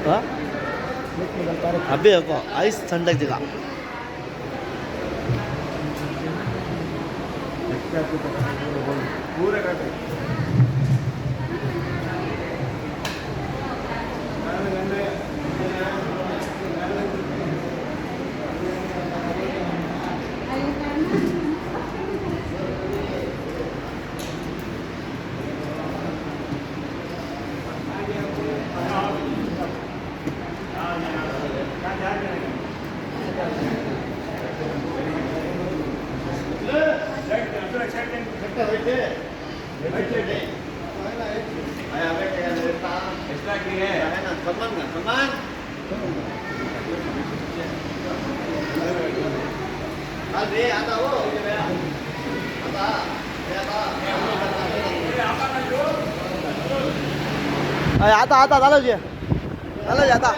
हाँ अभी अब आइस ठंडक जगह पूरे करते आता आता झालं जे झालं जे आता